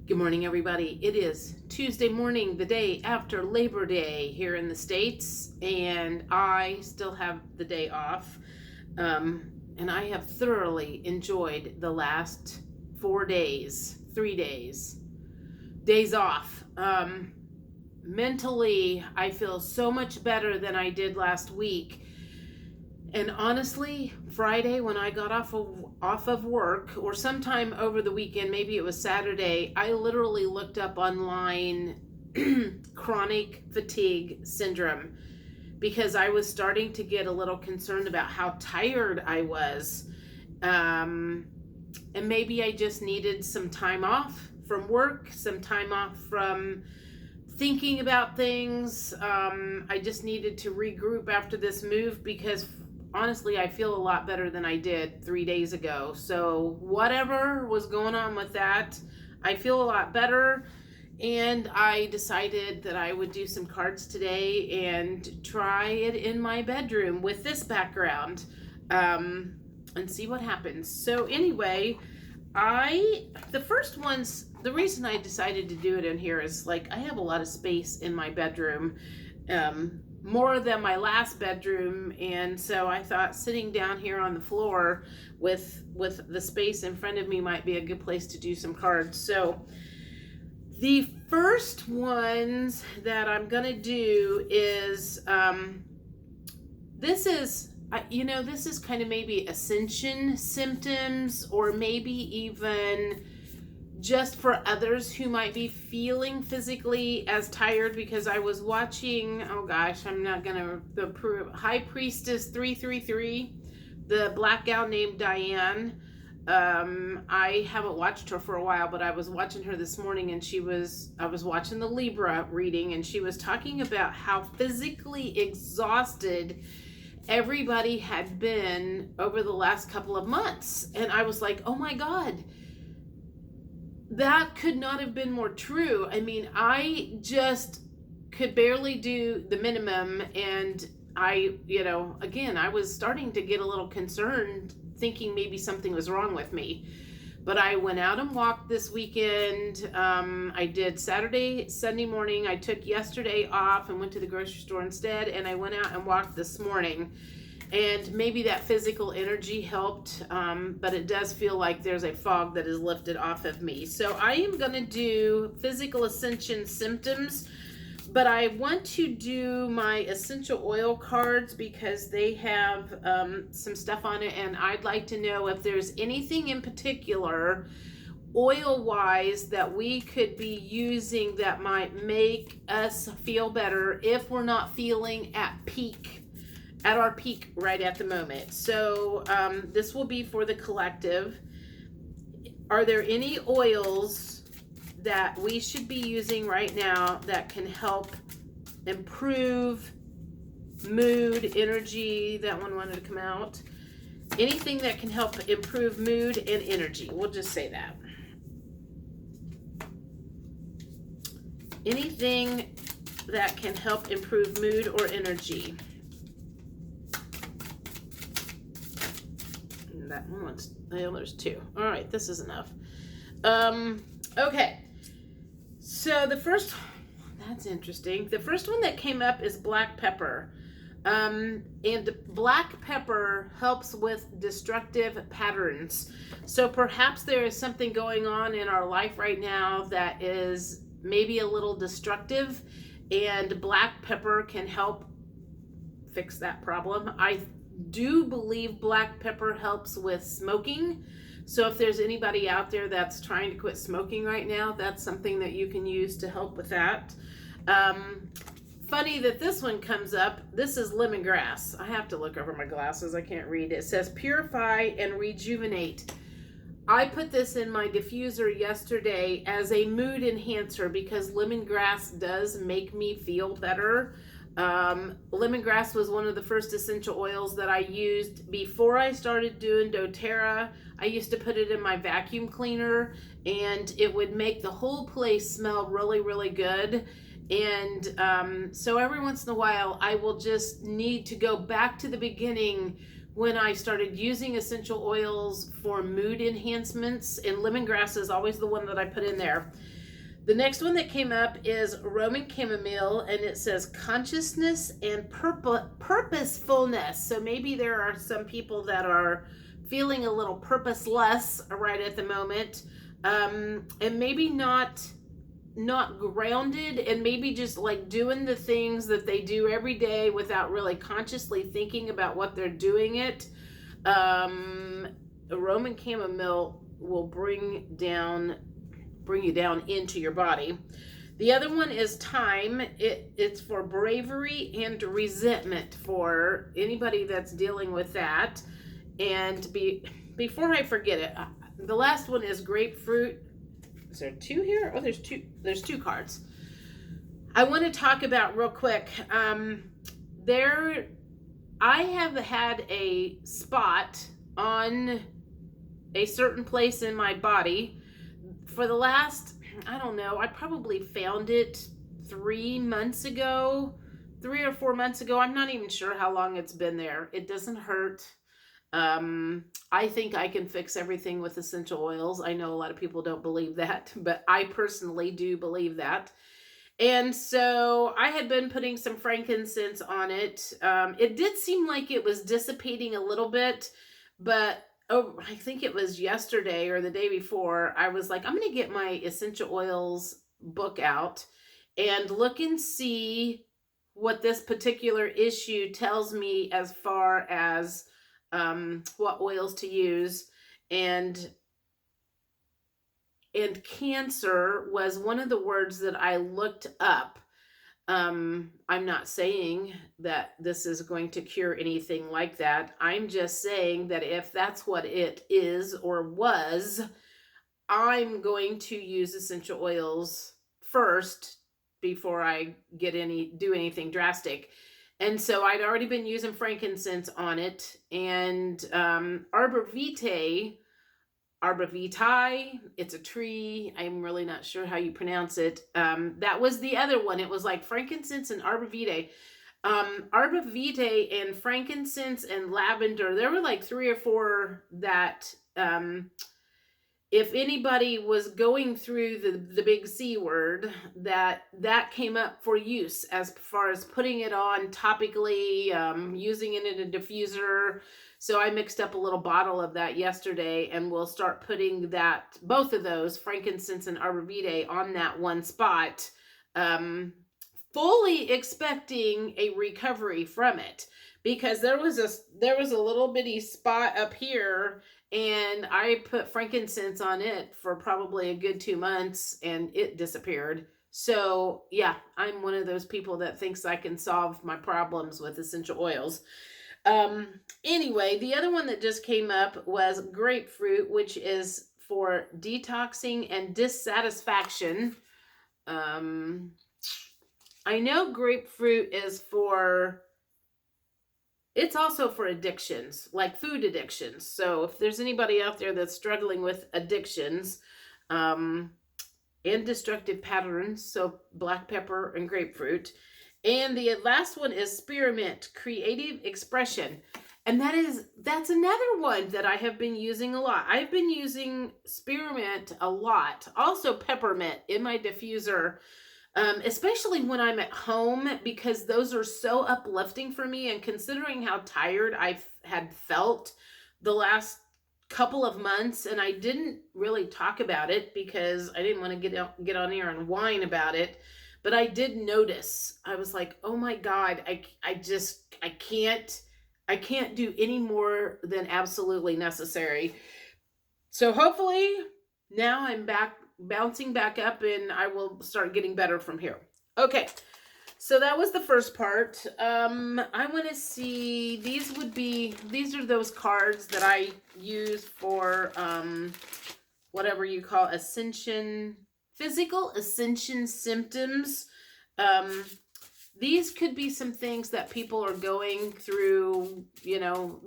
Good morning, everybody. It is Tuesday morning, the day after Labor Day here in the States, and I still have the day off. And I have thoroughly enjoyed the last 3 days off. Mentally, I feel so much better than I did last week. And honestly, Friday when I got off of work, or sometime over the weekend, maybe it was Saturday, I literally looked up online chronic fatigue syndrome because I was starting to get a little concerned about how tired I was. And maybe I just needed some time off from work, some time off from thinking about things. I just needed to regroup after this move because honestly, I feel a lot better than I did 3 days ago. So whatever was going on with that, I feel a lot better. And I decided that I would do some cards today and try it in my bedroom with this background and see what happens. So anyway, the reason I decided to do it in here is like I have a lot of space in my bedroom. More than my last bedroom, and so I thought sitting down here on the floor with the space in front of me might be a good place to do some cards. So the first ones that I'm gonna do is this is kind of maybe Ascension symptoms, or maybe even just for others who might be feeling physically as tired, because I was watching, the High Priestess 333, the black gal named Diane. I haven't watched her for a while, but I was watching her this morning, and I was watching the Libra reading, and she was talking about how physically exhausted everybody had been over the last couple of months. And I was like, oh my God, that could not have been more true. I mean, I just could barely do the minimum, and I was starting to get a little concerned, thinking maybe something was wrong with me. But I went out and walked this weekend. I did Sunday morning. I took yesterday off and went to the grocery store instead, and I went out and walked this morning. And maybe that physical energy helped, but it does feel like there's a fog that is lifted off of me. So I am going to do physical ascension symptoms, but I want to do my essential oil cards because they have some stuff on it, and I'd like to know if there's anything in particular oil-wise that we could be using that might make us feel better if we're not feeling at our peak right at the moment. So this will be for the collective. Are there any oils that we should be using right now that can help improve mood, energy? That one wanted to come out. Anything that can help improve mood and energy. We'll just say that. Anything that can help improve mood or energy. That one's, there's two. All right, this is enough. Okay, so that's interesting. The first one that came up is black pepper. And black pepper helps with destructive patterns. So perhaps there is something going on in our life right now that is maybe a little destructive, and black pepper can help fix that problem. I do believe black pepper helps with smoking. So if there's anybody out there that's trying to quit smoking right now, that's something that you can use to help with that. Funny that this one comes up. This is lemongrass. I have to look over my glasses. I can't read. It says purify and rejuvenate. I put this in my diffuser yesterday as a mood enhancer because lemongrass does make me feel better. Lemongrass was one of the first essential oils that I used before I started doing doTERRA. I used to put it in my vacuum cleaner, and it would make the whole place smell really, really good. And so every once in a while, I will just need to go back to the beginning when I started using essential oils for mood enhancements, and lemongrass is always the one that I put in there. The next one that came up is Roman chamomile, and it says consciousness and purposefulness. So maybe there are some people that are feeling a little purposeless right at the moment, and maybe not grounded, and maybe just like doing the things that they do every day without really consciously thinking about what they're doing it. Roman chamomile will bring you down into your body. The other one is thyme. It's for bravery and resentment, for anybody that's dealing with that. And before I forget it, the last one is grapefruit. Is there two here? Oh, there's two. There's two cards. I want to talk about real quick. I have had a spot on a certain place in my body for the last, I don't know, I probably found it 3 months ago, 3 or 4 months ago. I'm not even sure how long it's been there. It doesn't hurt. I think I can fix everything with essential oils. I know a lot of people don't believe that, but I personally do believe that. And so I had been putting some frankincense on it. It did seem like it was dissipating a little bit, but I think it was yesterday or the day before, I was like, I'm going to get my essential oils book out and look and see what this particular issue tells me as far as what oils to use. And cancer was one of the words that I looked up. I'm not saying that this is going to cure anything like that. I'm just saying that if that's what it is or was, I'm going to use essential oils first before I do anything drastic. And so I'd already been using frankincense on it, and arbor vitae, it's a tree. I'm really not sure how you pronounce it. That was the other one. It was like frankincense and arbor vitae. Arbor vitae and frankincense and lavender. There were like 3 or 4 that, if anybody was going through the big C word, that came up for use as far as putting it on topically, using it in a diffuser. So I mixed up a little bottle of that yesterday, and we'll start putting both of those, frankincense and arbor vitae, on that one spot, fully expecting a recovery from it, because there was a little bitty spot up here, and I put frankincense on it for probably a good 2 months, and it disappeared. So yeah, I'm one of those people that thinks I can solve my problems with essential oils. Anyway, the other one that just came up was grapefruit, which is for detoxing and dissatisfaction. I know grapefruit it's also for addictions, like food addictions. So if there's anybody out there that's struggling with addictions, and destructive patterns, so black pepper and grapefruit. And the last one is spearmint, creative expression. And that's another one that I have been using a lot. I've been using spearmint a lot. Also peppermint in my diffuser, especially when I'm at home, because those are so uplifting for me. And considering how tired I had felt the last couple of months, and I didn't really talk about it because I didn't want to get on here and whine about it. But I did notice, I was like, oh my God, I can't do any more than absolutely necessary. So hopefully now I'm bouncing back up, and I will start getting better from here. Okay. So that was the first part. I want to see, these are those cards that I use for, whatever you call Ascension, physical Ascension symptoms. These could be some things that people are going through,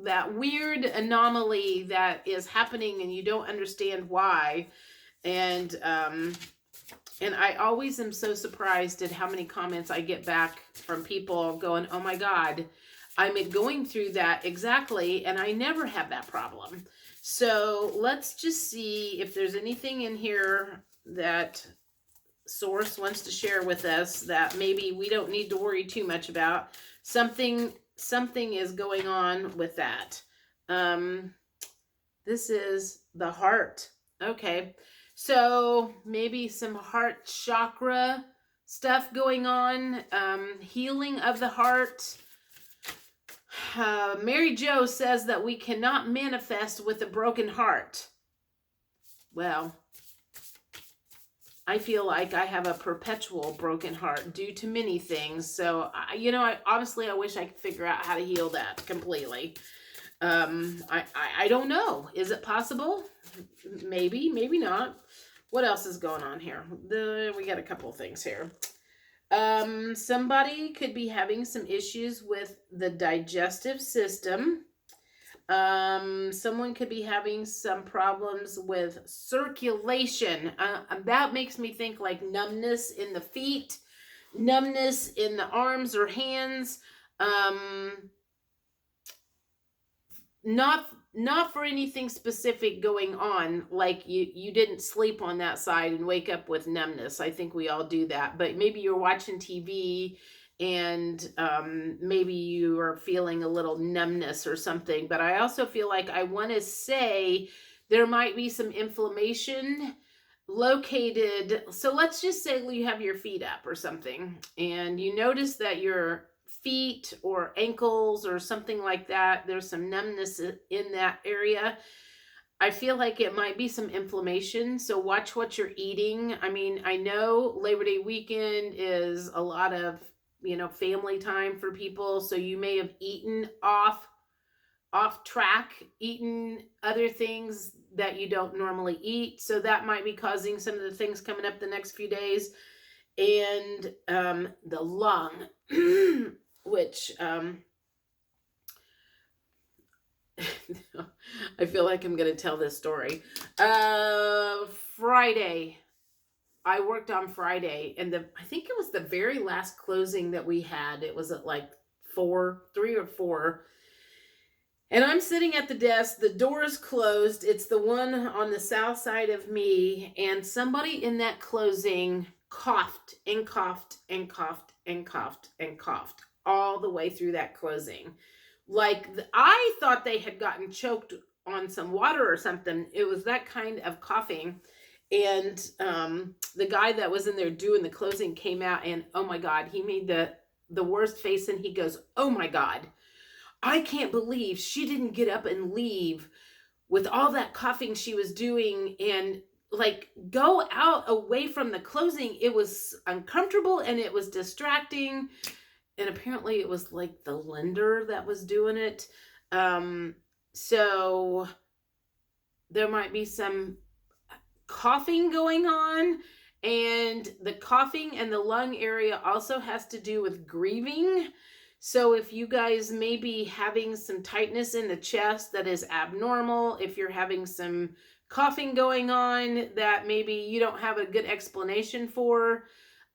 that weird anomaly that is happening and you don't understand why. And I always am so surprised at how many comments I get back from people going, oh my God, I'm going through that exactly, and I never have that problem. So let's just see if there's anything in here that Source wants to share with us that maybe we don't need to worry too much about. Something is going on with that. This is the heart. Okay. So maybe some heart chakra stuff going on. Healing of the heart. Mary Jo says that we cannot manifest with a broken heart. Well, I feel like I have a perpetual broken heart due to many things. So, I wish I could figure out how to heal that completely. I don't know. Is it possible? Maybe, maybe not. What else is going on here? We got a couple of things here. Somebody could be having some issues with the digestive system. Someone could be having some problems with circulation. That makes me think like numbness in the feet, numbness in the arms or hands. Not for anything specific going on, like you didn't sleep on that side and wake up with numbness. I think we all do that, but maybe you're watching TV and maybe you are feeling a little numbness or something. But I also feel like I want to say there might be some inflammation located. So let's just say you have your feet up or something and you notice that your feet or ankles or something like that, there's some numbness in that area. I feel like it might be some inflammation. So watch what you're eating. I mean, I know Labor Day weekend is a lot of, family time for people. So you may have eaten off track, eaten other things that you don't normally eat. So that might be causing some of the things coming up the next few days. And the lung, which I feel like I'm going to tell this story. Friday, I worked on Friday, and I think it was the very last closing that we had. It was at like 3 or 4. And I'm sitting at the desk, the door is closed. It's the one on the south side of me, and somebody in that closing coughed and coughed and coughed and coughed and coughed all the way through that closing. Like, I thought they had gotten choked on some water or something. It was that kind of coughing. And the guy that was in there doing the closing came out, and oh my God, he made the worst face, and he goes, "Oh my God, I can't believe she didn't get up and leave with all that coughing she was doing and like go out away from the closing. It was uncomfortable and it was distracting." And apparently it was like the lender that was doing it. So there might be some coughing going on, and the coughing and the lung area also has to do with grieving. So if you guys may be having some tightness in the chest that is abnormal, if you're having some coughing going on that maybe you don't have a good explanation for,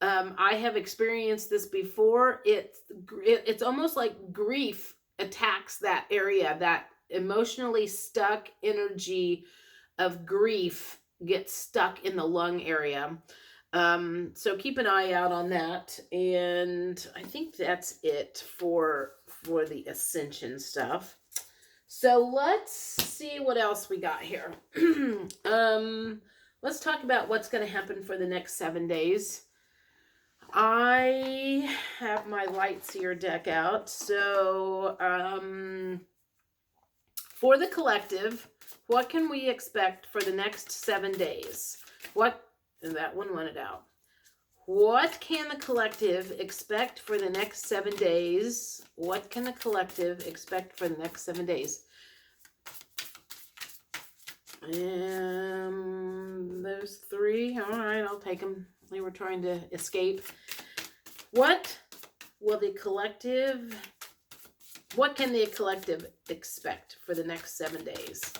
I have experienced this before. It's almost like grief attacks that area. That emotionally stuck energy of grief gets stuck in the lung area. So keep an eye out on that. And I think that's it for the Ascension stuff. So let's see what else we got here. Let's talk about what's going to happen for the next 7 days. I have my Lightseer deck out. So for the collective, what can we expect for the next 7 days? That one wanted out. What can the collective expect for the next 7 days? What can the collective expect for the next 7 days? Those 3. All right, I'll take them. They were trying to escape. What can the collective expect for the next 7 days?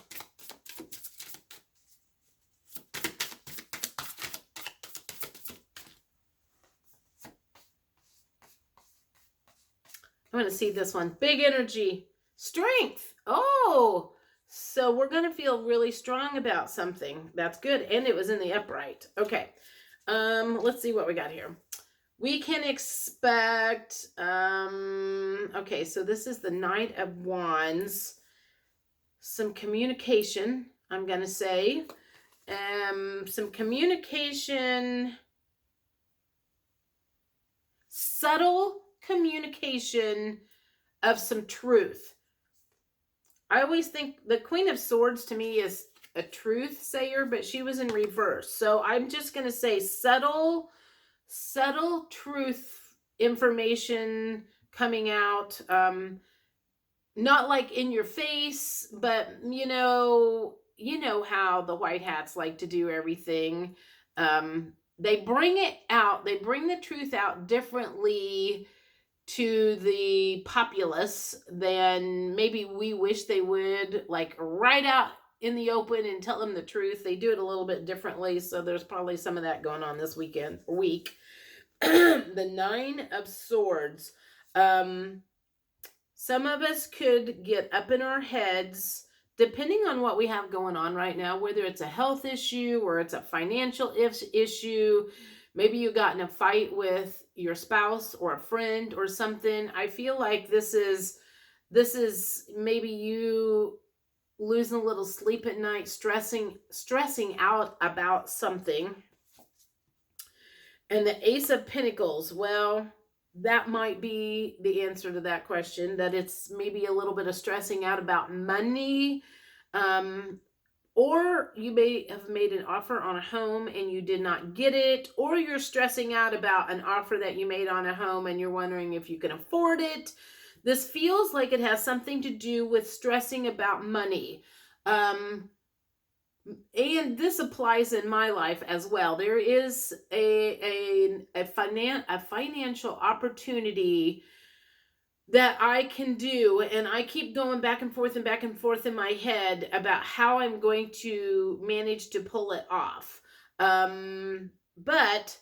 I want to see this one. Big energy. Strength. Oh, so we're going to feel really strong about something. That's good. And it was in the upright. Okay. Let's see what we got here. We can expect, okay, so this is the Knight of Wands. Some communication, I'm going to say. Some communication, subtle communication of some truth. I always think the Queen of Swords to me is a truth sayer, but she was in reverse. So I'm just going to say subtle truth information coming out. Not like in your face, but you know how the white hats like to do everything. They bring it out, they bring the truth out differently to the populace than maybe we wish they would, like right out in the open and tell them the truth. They do it a little bit differently, so there's probably some of that going on this week. The Nine of Swords. Some of us could get up in our heads, depending on what we have going on right now, whether it's a health issue or it's a financial issue. Maybe you got in a fight with your spouse or a friend or something. I feel like this is maybe you losing a little sleep at night, stressing out about something. And the Ace of Pentacles, well, that might be the answer to that question, that it's maybe a little bit of stressing out about money. Or you may have made an offer on a home and you did not get it, or you're stressing out about an offer that you made on a home and you're wondering if you can afford it. This feels like it has something to do with stressing about money. And this applies in my life as well. There is a financial opportunity that I can do, and I keep going back and forth in my head about how I'm going to manage to pull it off. But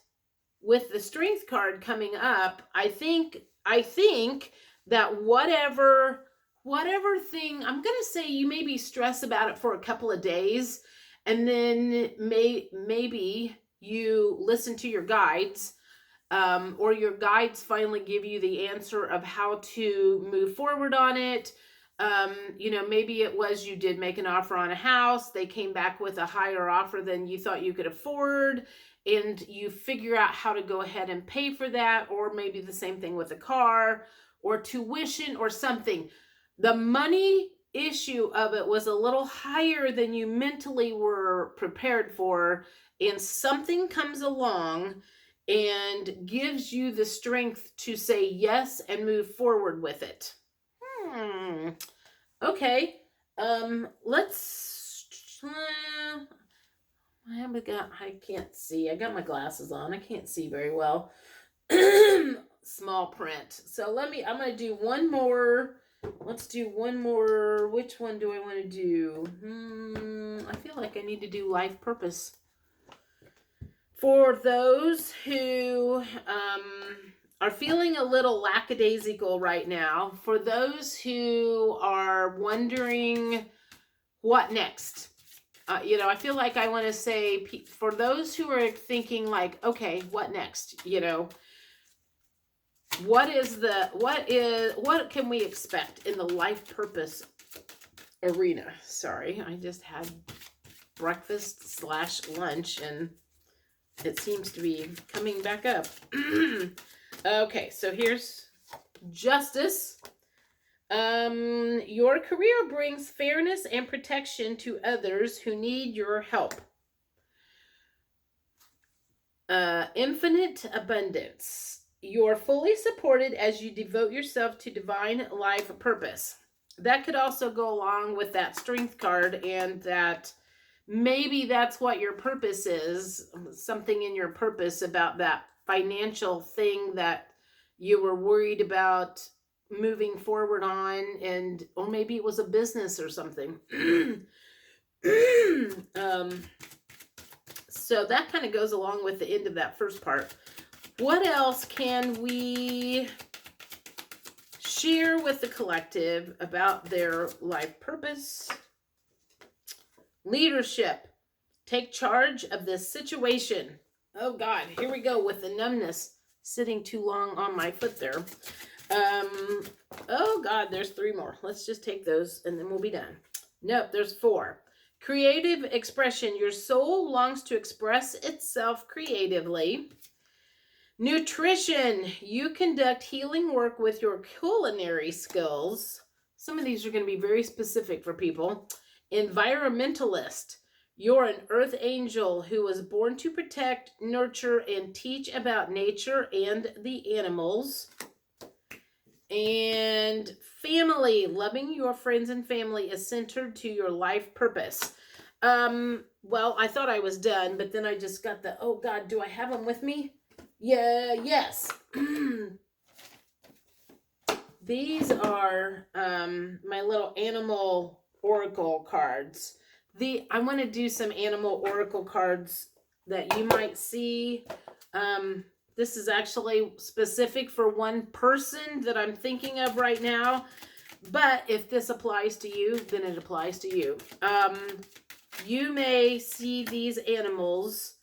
with the Strength card coming up, I think that whatever thing, I'm going to say you maybe stress about it for a couple of days, and then maybe you listen to your guides, or your guides finally give you the answer of how to move forward on it. Maybe it was you did make an offer on a house. They came back with a higher offer than you thought you could afford, and you figure out how to go ahead and pay for that. Or maybe the same thing with a car or tuition or something. The money issue of it was a little higher than you mentally were prepared for, and something comes along and gives you the strength to say yes and move forward with it. Okay. Let's I can't see. I got my glasses on. I can't see very well. Small print. So I'm going to do one more. Let's do one more. Which one do I want to do? I feel like I need to do life purpose. For those who are feeling a little lackadaisical right now, for those who are wondering what next, I feel like I want to say, for those who are thinking like, okay, what next? What can we expect in the life purpose arena? Sorry, I just had breakfast / lunch and it seems to be coming back up. Okay, so here's Justice. Your career brings fairness and protection to others who need your help. Infinite abundance. You're fully supported as you devote yourself to divine life purpose. That could also go along with that Strength card, and that maybe that's what your purpose is, something in your purpose about that financial thing that you were worried about moving forward on, or maybe it was a business or something. So that kind of goes along with the end of that first part. What else can we share with the collective about their life purpose. Leadership. Take charge of this situation. Oh God, here we go with the numbness sitting too long on my foot there. Oh God, there's 3 more. Let's just take those and then we'll be done. Nope, there's 4. Creative expression. Your soul longs to express itself creatively. Nutrition. You conduct healing work with your culinary skills. Some of these are going to be very specific for people. Environmentalist. You're an earth angel who was born to protect, nurture, and teach about nature and the animals. And family. Loving your friends and family is centered to your life purpose. Well, I thought I was done, but then I just got the, oh God, do I have them with me? Yeah, yes. These are my little animal oracle cards. I want to do some animal oracle cards that you might see. This is actually specific for one person that I'm thinking of right now. But if this applies to you, then it applies to you. You may see these animals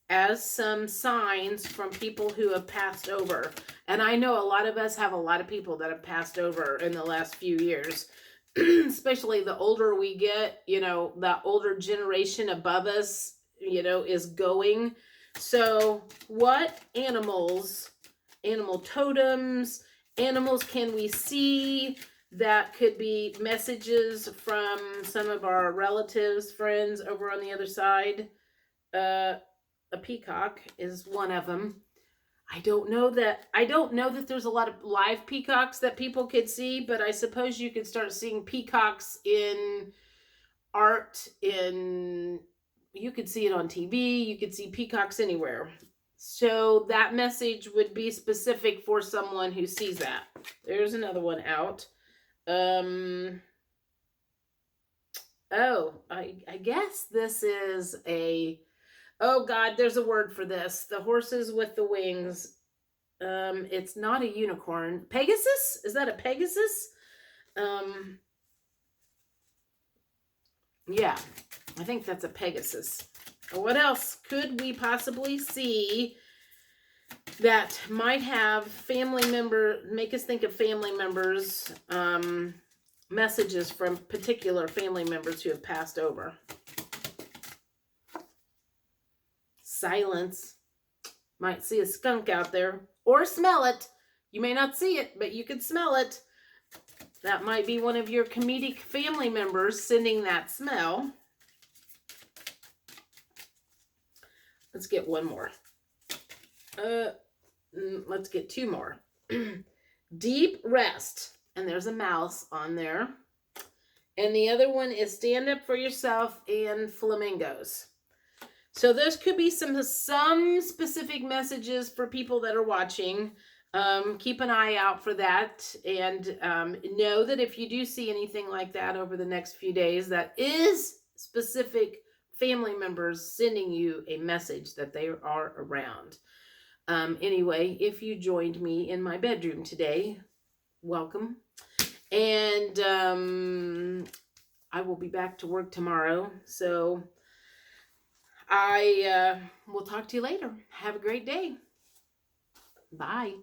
as some signs from people who have passed over. And I know a lot of us have a lot of people that have passed over in the last few years. Especially the older we get, you know, that older generation above us, you know, is going. So what animals, animal totems, animals can we see that could be messages from some of our relatives, friends over on the other side? A peacock is one of them. I don't know that there's a lot of live peacocks that people could see, but I suppose you could start seeing peacocks in art, you could see it on TV, you could see peacocks anywhere. So that message would be specific for someone who sees that. There's another one out. Oh, I guess this is oh God, there's a word for this. The horses with the wings. It's not a unicorn. Pegasus? Is that a Pegasus? Yeah, I think that's a Pegasus. What else could we possibly see that might have make us think of family members, messages from particular family members who have passed over? Silence. Might see a skunk out there or smell it. You may not see it, but you could smell it. That might be one of your comedic family members sending that smell. Let's get one more. Let's get 2 more. Deep rest. And there's a mouse on there. And the other one is stand up for yourself and flamingos. So those could be some specific messages for people that are watching. Keep an eye out for that. And know that if you do see anything like that over the next few days, that is specific family members sending you a message that they are around. Anyway, if you joined me in my bedroom today, welcome. And I will be back to work tomorrow. So I will talk to you later. Have a great day. Bye.